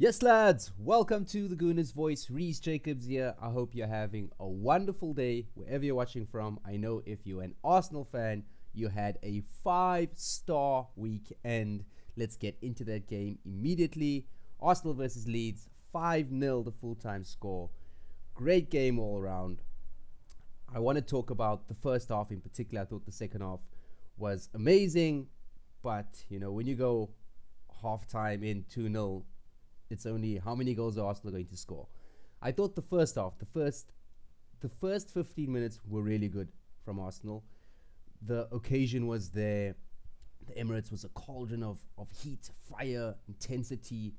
Yes, lads, welcome to the Gooner's Voice. Reese Jacobs here. I hope you're having a wonderful day wherever you're watching from. I know if you're an Arsenal fan, you had a 5-star weekend. Let's get into that game immediately. Arsenal versus Leeds, 5-0 the full-time score. Great game all around. I want to talk about the first half in particular. I thought the second half was amazing, but when you go half-time in 2-0, it's only how many goals are Arsenal going to score. I thought the first half, the first 15 minutes were really good from Arsenal. The occasion was there. The Emirates was a cauldron of heat, fire, intensity.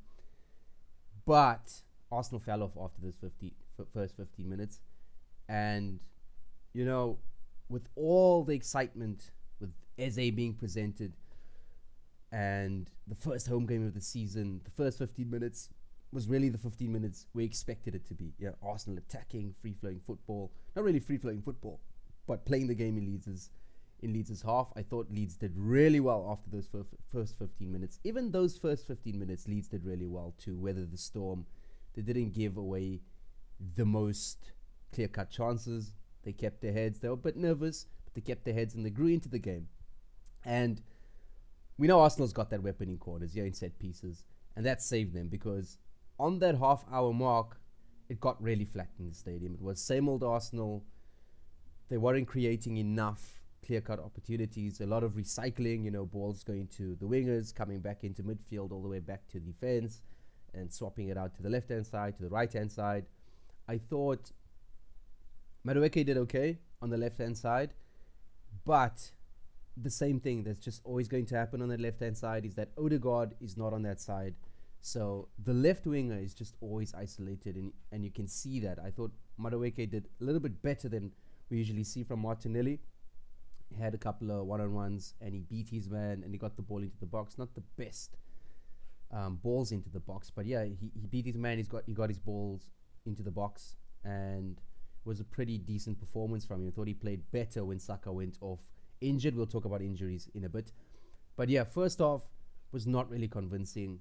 But Arsenal fell off after those first 15 minutes. And, with all the excitement, with EZE being presented, and the first home game of the season, the first 15 minutes was really the 15 minutes we expected it to be. Yeah, Arsenal attacking, free-flowing football. Not really free-flowing football, but playing the game in Leeds' half. I thought Leeds did really well after those first 15 minutes. Even those first 15 minutes, Leeds did really well to weather the storm. They didn't give away the most clear-cut chances. They kept their heads. They were a bit nervous, but they kept their heads and they grew into the game. And we know Arsenal's got that weapon in corners, in set pieces, and that saved them because on that half-hour mark, it got really flat in the stadium. It was same old Arsenal. They weren't creating enough clear-cut opportunities. A lot of recycling, balls going to the wingers, coming back into midfield, all the way back to defense, and swapping it out to the left-hand side, to the right-hand side. I thought Madueke did okay on the left-hand side, but the same thing that's just always going to happen on that left-hand side is that Odegaard is not on that side. So the left winger is just always isolated, and you can see that. I thought Madueke did a little bit better than we usually see from Martinelli. He had a couple of one-on-ones, and he beat his man, and he got the ball into the box. Not the best balls into the box, but yeah, he beat his man. He got his balls into the box, and it was a pretty decent performance from him. I thought he played better when Saka went off injured. We'll talk about injuries in a bit. But yeah, first off was not really convincing.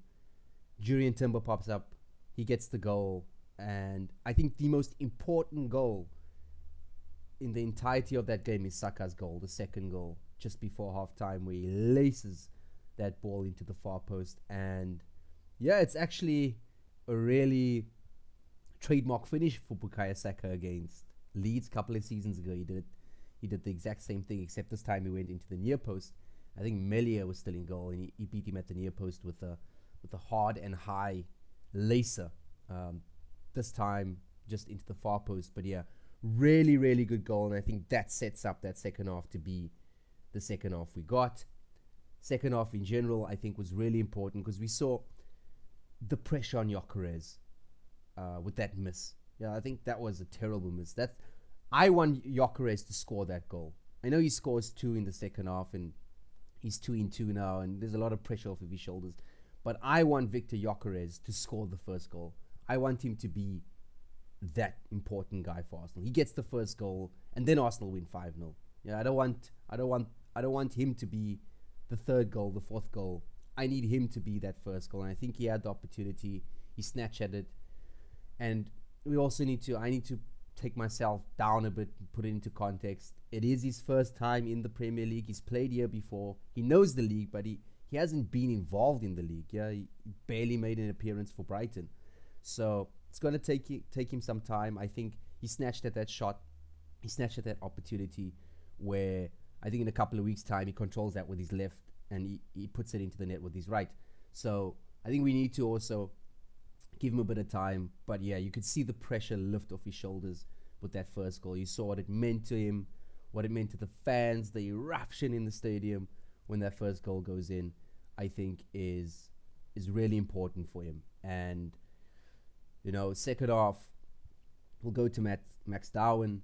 Jurriën Timber pops up. He gets the goal. And I think the most important goal in the entirety of that game is Saka's goal, the second goal, just before halftime, where he laces that ball into the far post. And yeah, it's actually a really trademark finish for Bukayo Saka against Leeds a couple of seasons ago. He did the exact same thing, except this time he went into the near post. I think Melia was still in goal, and he beat him at the near post with a hard and high lacer. This time just into the far post. But yeah, really, really good goal, and I think that sets up that second half to be the second half we got. Second half in general, I think, was really important because we saw the pressure on Gyökeres with that miss. Yeah, I think that was a terrible miss. I want Gyökeres to score that goal. I know he scores 2 in the second half, and he's 2-2 now, and there's a lot of pressure off of his shoulders. But I want Victor Gyökeres to score the first goal. I want him to be that important guy for Arsenal. He gets the first goal, and then Arsenal win 5-0. Yeah, I don't want him to be the third goal, the fourth goal. I need him to be that first goal, and I think he had the opportunity. He snatched at it, and I need to take myself down a bit, put it into context. It is his first time in the Premier League. He's played here before. He knows the league, but he hasn't been involved in the league. Yeah, he barely made an appearance for Brighton. So it's going to take him some time. I think he snatched at that shot. He snatched at that opportunity where I think in a couple of weeks' time he controls that with his left and he puts it into the net with his right. So I think we need to also give him a bit of time. But yeah, you could see the pressure lift off his shoulders with that first goal. You saw what it meant to him, what it meant to the fans, the eruption in the stadium when that first goal goes in, I think is really important for him. And, second half, we'll go to Max Darwin.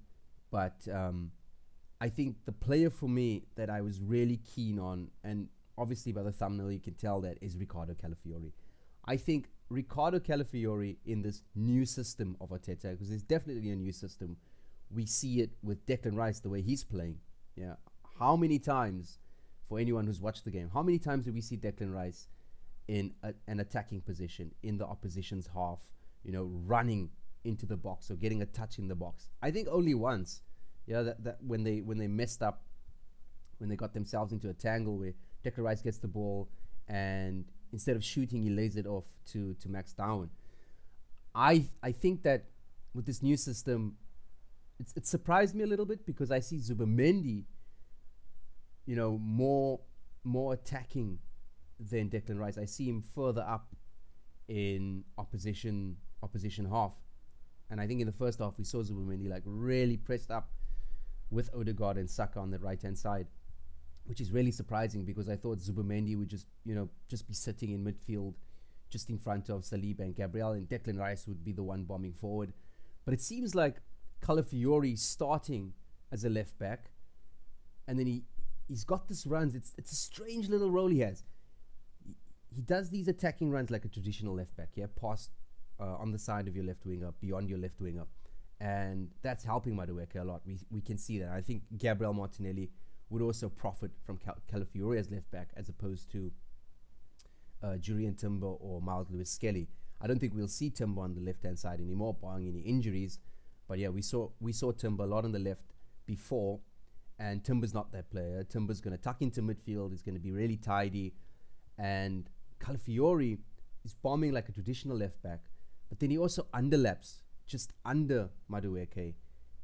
But I think the player for me that I was really keen on, and obviously by the thumbnail you can tell that, is Ricardo Calafiori. I think Ricardo Calafiori in this new system of Arteta, because there's definitely a new system. We see it with Declan Rice, the way he's playing. Yeah, how many times, for anyone who's watched the game, how many times do we see Declan Rice in an attacking position in the opposition's half, running into the box or getting a touch in the box. I think only once, that when they messed up, when they got themselves into a tangle where Declan Rice gets the ball and instead of shooting, he lays it off to Max Darwin. I think that with this new system, it surprised me a little bit because I see Zubamendi, more attacking than Declan Rice. I see him further up in opposition half, and I think in the first half we saw Zubamendi like really pressed up with Odegaard and Saka on the right hand side, which is really surprising because I thought Zubamendi would just be sitting in midfield, just in front of Saliba and Gabriel, and Declan Rice would be the one bombing forward. But it seems like Calafiori starting as a left back, and then he's got this runs. It's a strange little role he has. He does these attacking runs like a traditional left back, past on the side of your left winger, beyond your left winger, and that's helping Madueke a lot. We can see that. I think Gabriel Martinelli would also profit from Calafiori as left back as opposed to Julian Timber or Miles Lewis Skelly. I don't think we'll see Timber on the left hand side anymore, barring any injuries. But yeah, we saw Timber a lot on the left before, and Timber's not that player. Timber's going to tuck into midfield. He's going to be really tidy, and Calafiori is bombing like a traditional left back, but then he also underlaps just under Madueke,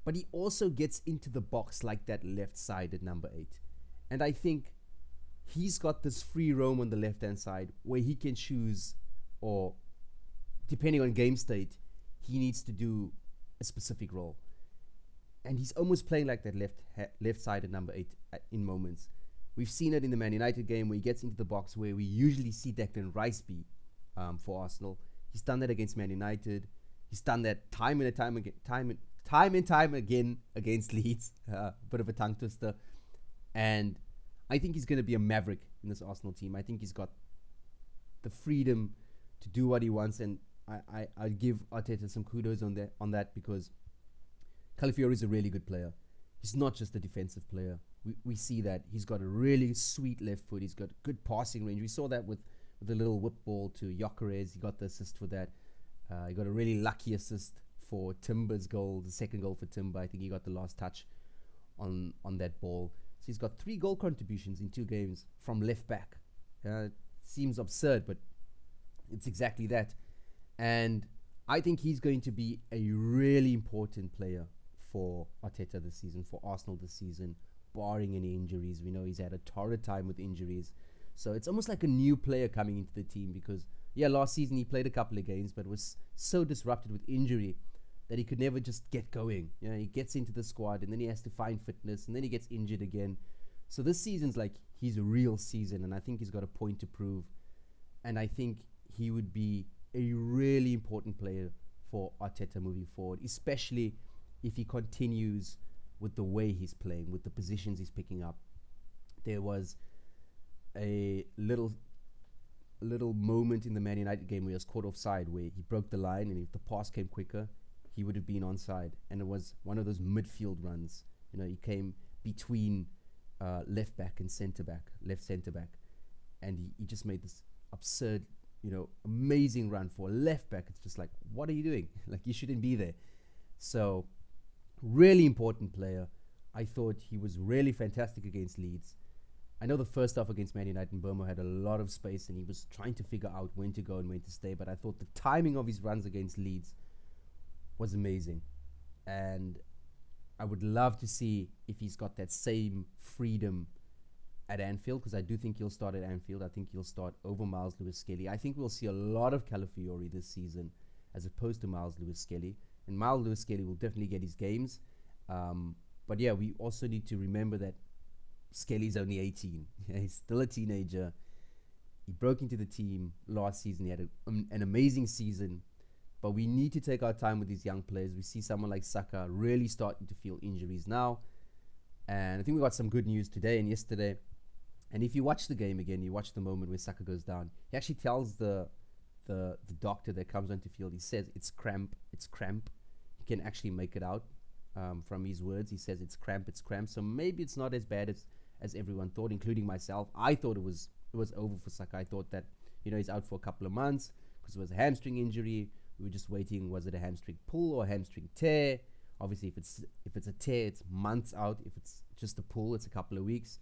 but he also gets into the box like that left-sided number 8. And I think he's got this free roam on the left-hand side where he can choose, or depending on game state, he needs to do a specific role. And he's almost playing like that left-sided number 8 in moments. We've seen it in the Man United game where he gets into the box where we usually see Declan Rice be for Arsenal. He's done that against Man United. He's done that time and time again against Leeds. Bit of a tongue twister. And I think he's going to be a maverick in this Arsenal team. I think he's got the freedom to do what he wants, and I give Arteta some kudos on that because Calafiori is a really good player. He's not just a defensive player. We see that. He's got a really sweet left foot. He's got good passing range. We saw that with the little whip ball to Gyökeres. He got the assist for that. He got a really lucky assist for Timber's goal, the second goal for Timber. I think he got the last touch on that ball. So he's got 3 goal contributions in 2 games from left back. It seems absurd, but it's exactly that. And I think he's going to be a really important player for Arteta this season, for Arsenal this season, barring any injuries. We know he's had a torrid time with injuries. So it's almost like a new player coming into the team because, last season he played a couple of games, but was so disrupted with injury that he could never just get going. He gets into the squad and then he has to find fitness and then he gets injured again. So this season's like his real season, and I think he's got a point to prove. And I think he would be a really important player for Arteta moving forward, especially if he continues with the way he's playing, with the positions he's picking up. There was a little moment in the Man United game where he was caught offside, where he broke the line, and if the pass came quicker, he would have been onside. And it was one of those midfield runs. He came between left back and left centre back, and he just made this absurd, amazing run for a left back. It's just like, what are you doing? Like, you shouldn't be there. So, really important player. I thought he was really fantastic against Leeds. I know the first half against Man United and Burma had a lot of space and he was trying to figure out when to go and when to stay, but I thought the timing of his runs against Leeds was amazing. And I would love to see if he's got that same freedom at Anfield, because I do think he'll start at Anfield. I think he'll start over Miles Lewis Skelly. I think we'll see a lot of Calafiori this season as opposed to Miles Lewis Skelly. And Miles Lewis Skelly will definitely get his games. But we also need to remember that Skelly's only 18. He's still a teenager. He broke into the team last season. He had an amazing season. But we need to take our time with these young players. We see someone like Saka really starting to feel injuries now. And I think we got some good news today and yesterday. And if you watch the game again, you watch the moment where Saka goes down. He actually tells the doctor that comes onto field, he says, it's cramp. He can actually make it out from his words. He says it's cramp. So maybe it's not as bad as everyone thought, including myself. I thought it was over for Saka. I thought that he's out for a couple of months because it was a hamstring injury. We were just waiting, was it a hamstring pull or a hamstring tear? Obviously, if it's a tear, it's months out. If it's just a pull, it's a couple of weeks.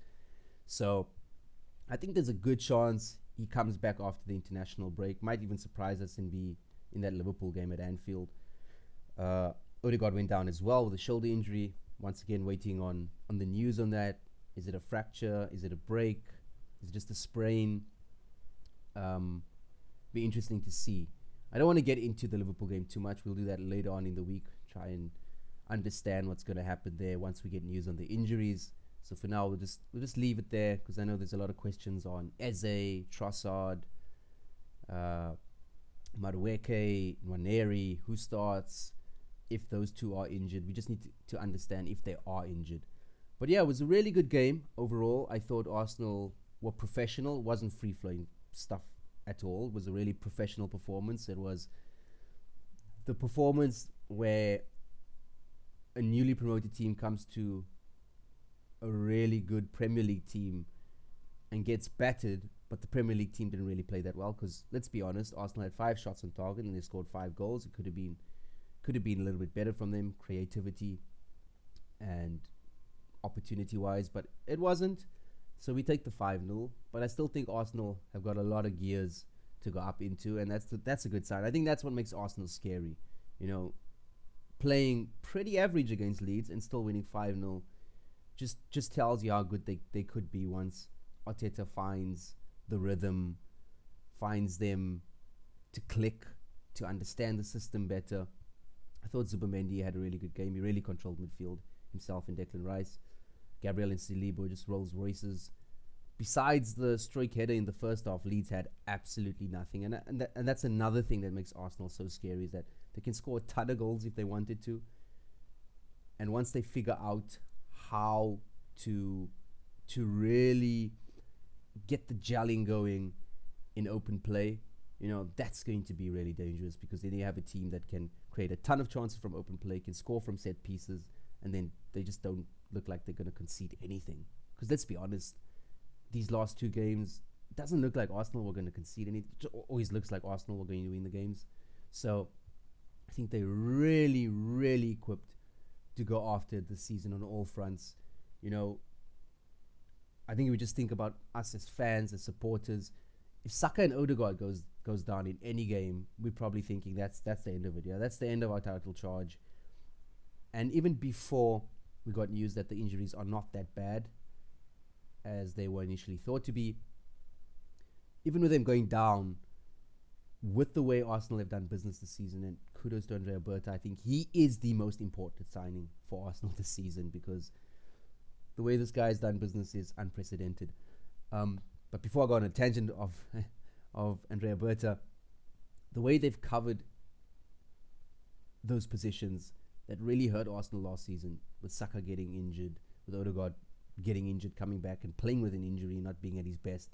So I think there's a good chance he comes back after the international break. Might even surprise us and be in that Liverpool game at Anfield. Odegaard went down as well with a shoulder injury. Once again, waiting on the news on that. Is it a fracture? Is it a break? Is it just a sprain? Be interesting to see. I don't want to get into the Liverpool game too much. We'll do that later on in the week. Try and understand what's going to happen there once we get news on the injuries. So for now, we'll just leave it there because I know there's a lot of questions on Eze, Trossard, Madueke, Nwaneri, who starts, if those two are injured. We just need to understand if they are injured. But yeah, it was a really good game overall. I thought Arsenal were professional. It wasn't free-flowing stuff at all. It was a really professional performance. It was the performance where a newly promoted team comes to a really good Premier League team and gets battered, but the Premier League team didn't really play that well because, let's be honest, Arsenal had 5 shots on target and they scored 5 goals. It could have been a little bit better from them, creativity and opportunity-wise, but it wasn't. So we take the 5-0, but I still think Arsenal have got a lot of gears to go up into, and that's a good sign. I think that's what makes Arsenal scary. Playing pretty average against Leeds and still winning 5-0 just tells you how good they could be once Arteta finds the rhythm, finds them to click, to understand the system better. I thought Zubimendi had a really good game. He really controlled midfield, himself and Declan Rice. Gabriel and Saliba just Rolls Royces. Besides the stroke header in the first half, Leeds had absolutely nothing. And that's another thing that makes Arsenal so scary, is that they can score a ton of goals if they wanted to. And once they figure out how to really get the gelling going in open play, that's going to be really dangerous, because then you have a team that can create a ton of chances from open play, can score from set pieces, and then they just don't look like they're going to concede anything. Because let's be honest, these last 2 games, it doesn't look like Arsenal were going to concede anything. It always looks like Arsenal were going to win the games. So I think they're really, really equipped to go after the season on all fronts. I think if we just think about us as fans, as supporters, if Saka and Odegaard goes down in any game, we're probably thinking that's the end of it. Yeah, that's the end of our title charge. And even before we got news that the injuries are not that bad as they were initially thought to be, even with them going down, with the way Arsenal have done business this season, and kudos to Andrea Berta, I think he is the most important signing for Arsenal this season, because the way this guy's done business is unprecedented. But before I go on a tangent of Andrea Berta, the way they've covered those positions that really hurt Arsenal last season, with Saka getting injured, with Odegaard getting injured, coming back and playing with an injury, not being at his best,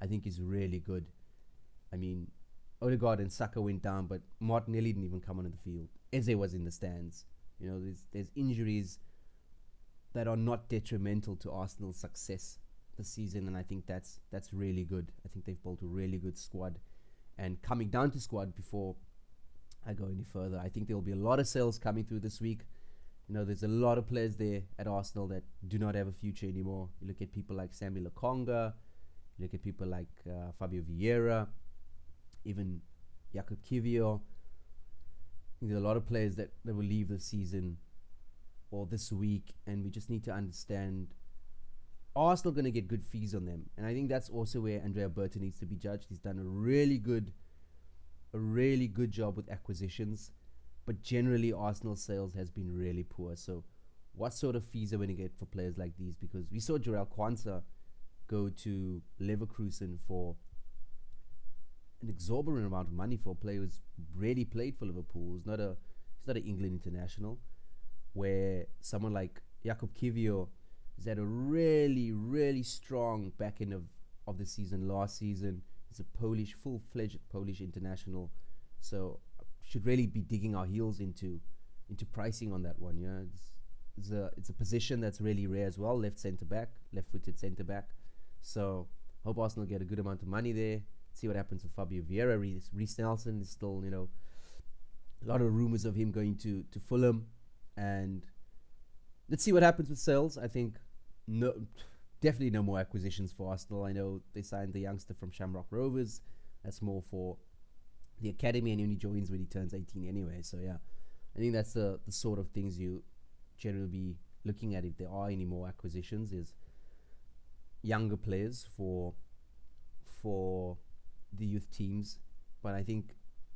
I think is really good. I mean, Odegaard and Saka went down, but Martinelli didn't even come onto the field. Eze was in the stands. There's injuries that are not detrimental to Arsenal's success this season, and I think that's really good. I think they've built a really good squad. And coming down to squad, before I go any further, I think there will be a lot of sales coming through this week. There's a lot of players there at Arsenal that do not have a future anymore. You look at people like Sammy Lokonga, you look at people like Fabio Vieira, even Jakub Kiwior. I think there are a lot of players that will leave this season or this week, and we just need to understand, are Arsenal going to get good fees on them? And I think that's also where Andrea Berta needs to be judged. He's done a really good job with acquisitions, but generally Arsenal sales has been really poor. So what sort of fees are we going to get for players like these? Because we saw Jarell Quansah go to Leverkusen for an exorbitant amount of money for a player who's really played for Liverpool. He's not an England international. Where someone like Jakub Kiwior has had a really, really strong back end of the season last season. He's a full-fledged Polish international. So should really be digging our heels into pricing on that one. Yeah, it's a position that's really rare as well. Left-footed centre back. So hope Arsenal get a good amount of money there. See what happens with Fabio Vieira. Reece Nelson is still, a lot of rumors of him going to Fulham, and let's see what happens with sales. I think definitely no more acquisitions for Arsenal. I know they signed the youngster from Shamrock Rovers. That's more for the academy, and he only joins when he turns 18 anyway. So yeah, I think that's the sort of things you generally be looking at if there are any more acquisitions, is younger players for the youth teams. But I think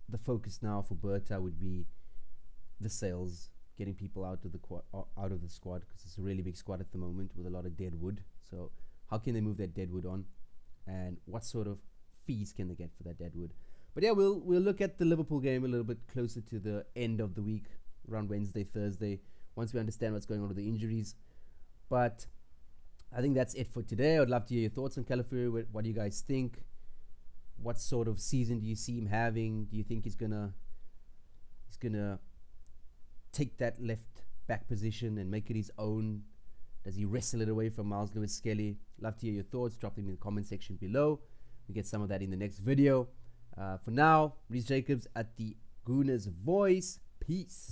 the focus now for Berta would be the sales, getting people out of the squad, because it's a really big squad at the moment with a lot of dead wood. So how can they move that dead wood on, and what sort of fees can they get for that dead wood? But yeah, we'll look at the Liverpool game a little bit closer to the end of the week, around Wednesday, Thursday, once we understand what's going on with the injuries. But I think that's it for today. I'd love to hear your thoughts on Calafiori. What do you guys think? What sort of season do you see him having? Do you think he's gonna take that left back position and make it his own? Does he wrestle it away from Miles Lewis-Skelly? Love to hear your thoughts. Drop them in the comment section below. We get some of that in the next video. For now, Reece Jacobs at the Gooner's Voice. Peace.